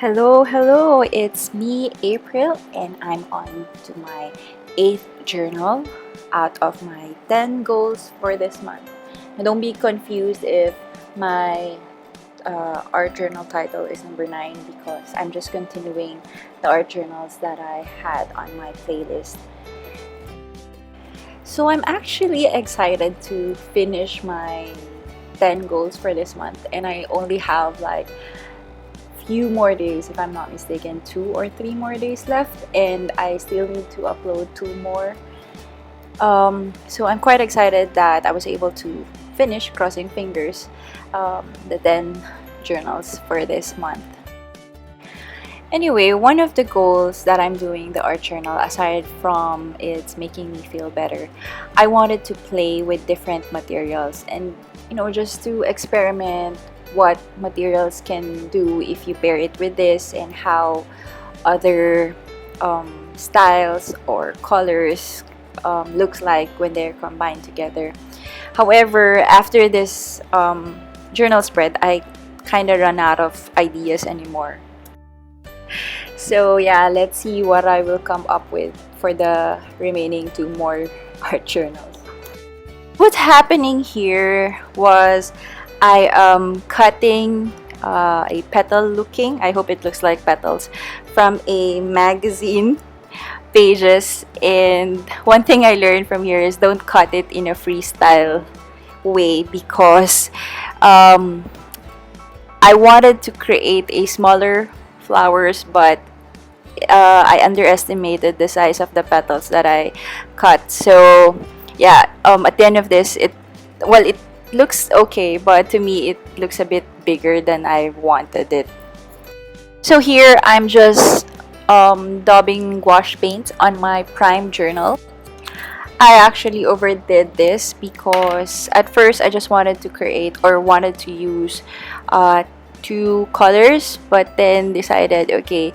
Hello, it's me, April, and I'm on to my 8th journal out of my 10 goals for this month. Now, don't be confused if my art journal title is number 9 because I'm just continuing the art journals that I had on my playlist. So I'm actually excited to finish my 10 goals for this month, and I only have like few more days, if I'm not mistaken, 2 or 3 more days left, and I still need to upload 2 more. So I'm quite excited that I was able to finish, crossing fingers, the 10 journals for this month. Anyway, one of the goals that I'm doing the art journal, aside from it's making me feel better, I wanted to play with different materials and just to experiment what materials can do if you pair it with this, and how other styles or colors looks like when they're combined together. However, after this journal spread, I kind of run out of ideas anymore. So yeah, let's see what I will come up with for the remaining 2 more art journals. What's happening here was I am cutting a petal looking, I hope it looks like petals, from a magazine pages, and one thing I learned from here is don't cut it in a freestyle way because I wanted to create a smaller flowers, but I underestimated the size of the petals that I cut. So yeah, at the end of this, it looks okay, but to me it looks a bit bigger than I wanted it. So here I'm just daubing gouache paints on my prime journal. I actually overdid this because at first I just wanted to create or wanted to use 2 colors, but then decided, okay,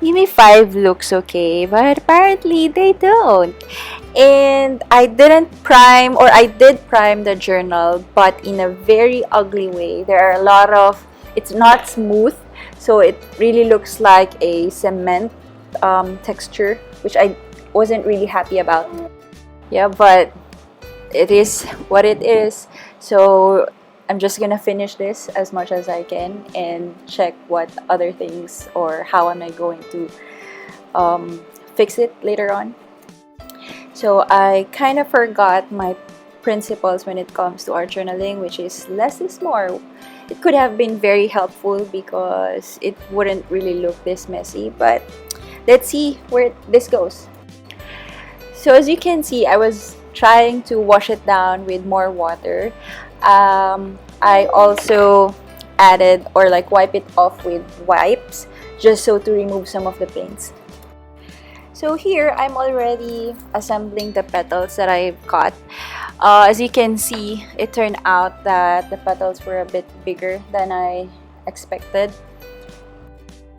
maybe 5 looks okay, but apparently they don't. And I didn't prime, or I did prime the journal, but in a very ugly way. There are a lot of, it's not smooth, so it really looks like a cement texture, which I wasn't really happy about. Yeah, but it is what it is. So I'm just gonna finish this as much as I can and check what other things, or how am I going to fix it later on. So I kind of forgot my principles when it comes to art journaling, which is less is more. It could have been very helpful because it wouldn't really look this messy, but let's see where this goes. So as you can see, I was trying to wash it down with more water. I also added, or like wipe it off with wipes, just so to remove some of the paints. So here I'm already assembling the petals that I've cut. As you can see, it turned out that the petals were a bit bigger than I expected.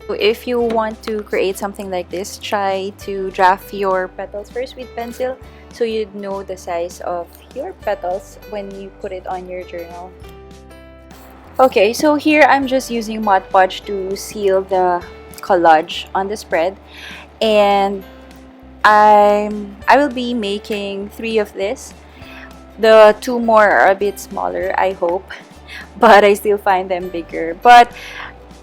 So if you want to create something like this, try to draft your petals first with pencil so you'd know the size of your petals when you put it on your journal. Okay, so here I'm just using Mod Podge to seal the collage on the spread, and I will be making 3 of this. The 2 more are a bit smaller, I hope, but I still find them bigger. But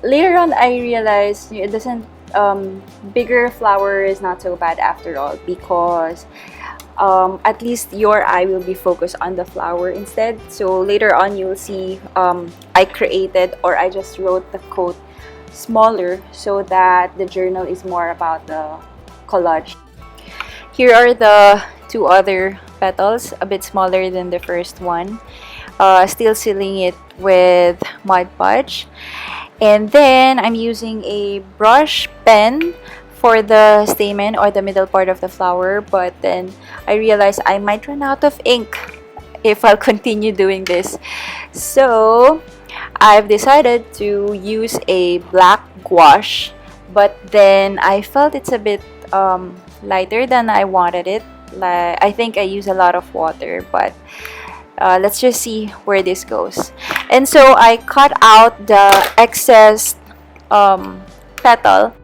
later on I realized it doesn't bigger flower is not so bad after all, because at least your eye will be focused on the flower instead. So later on you'll see I created, or I just wrote the quote smaller so that the journal is more about the collage. Here are the 2 other petals, a bit smaller than the first one. Still sealing it with Mod Podge. And then I'm using a brush pen for the stamen, or the middle part of the flower, but then I realized I might run out of ink if I'll continue doing this. So I've decided to use a black gouache, but then I felt it's a bit lighter than I wanted it. I think I use a lot of water, but let's just see where this goes. And so I cut out the excess petal.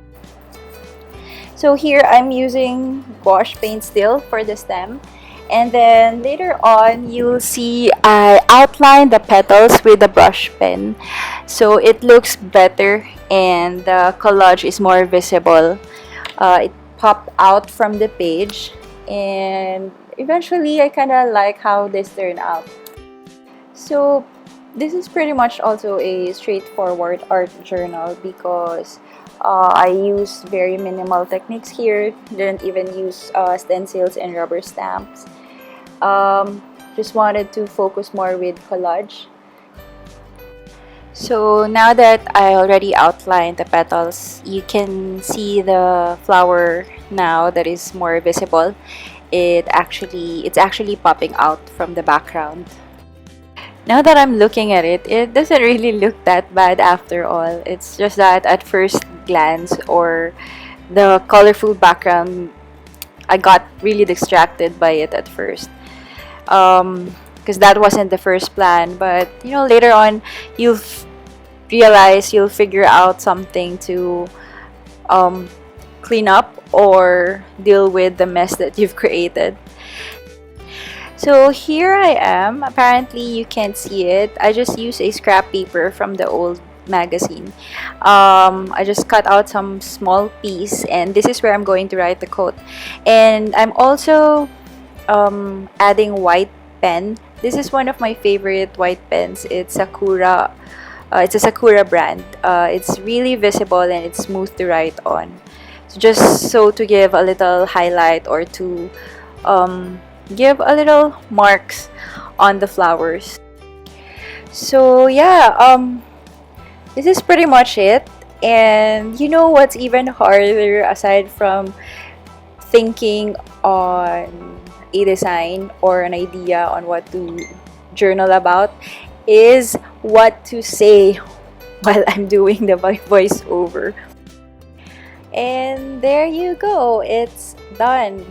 So here I'm using gouache paint still for the stem. And then later on, you'll see I outline the petals with the brush pen. So it looks better and the collage is more visible. It popped out from the page. And eventually, I kind of like how this turned out. So this is pretty much also a straightforward art journal because I use very minimal techniques here. Didn't even use stencils and rubber stamps. Just wanted to focus more with collage. So now that I already outlined the petals, you can see the flower now that is more visible. It's actually popping out from the background. Now that I'm looking at it, it doesn't really look that bad after all. It's just that at first glance or the colorful background, I got really distracted by it at first. Because that wasn't the first plan, but you know, later on, you'll figure out something to clean up or deal with the mess that you've created. So here I am. Apparently you can't see it. I just used a scrap paper from the old magazine. I just cut out some small piece and this is where I'm going to write the quote. And I'm also adding white pen. This is one of my favorite white pens. It's Sakura. It's a Sakura brand. It's really visible and it's smooth to write on. So just so to give a little highlight or to give a little marks on the flowers. So yeah, this is pretty much it. And you know what's even harder aside from thinking on a design or an idea on what to journal about is what to say while I'm doing the voiceover. And there you go, it's done.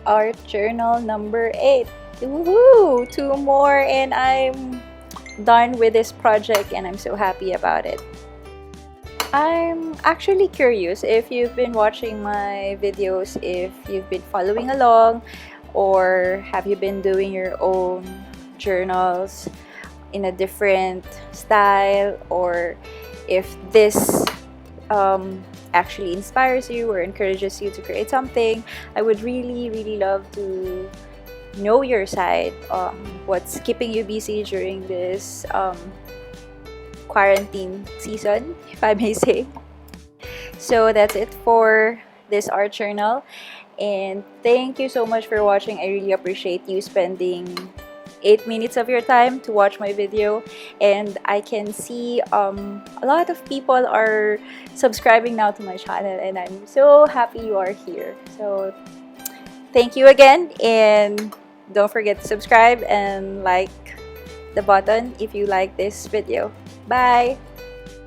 Art journal number 8. Woohoo! 2 more and I'm done with this project and I'm so happy about it. I'm actually curious if you've been watching my videos, if you've been following along, or have you been doing your own journals in a different style, or if this actually inspires you or encourages you to create something. I would really love to know your side, what's keeping you busy during this quarantine season, if I may say. So that's it for this art journal, and thank you so much for watching. I really appreciate you spending 8 minutes of your time to watch my video, and I can see a lot of people are subscribing now to my channel and I'm so happy you are here. So thank you again, and don't forget to subscribe and like the button if you like this video. Bye!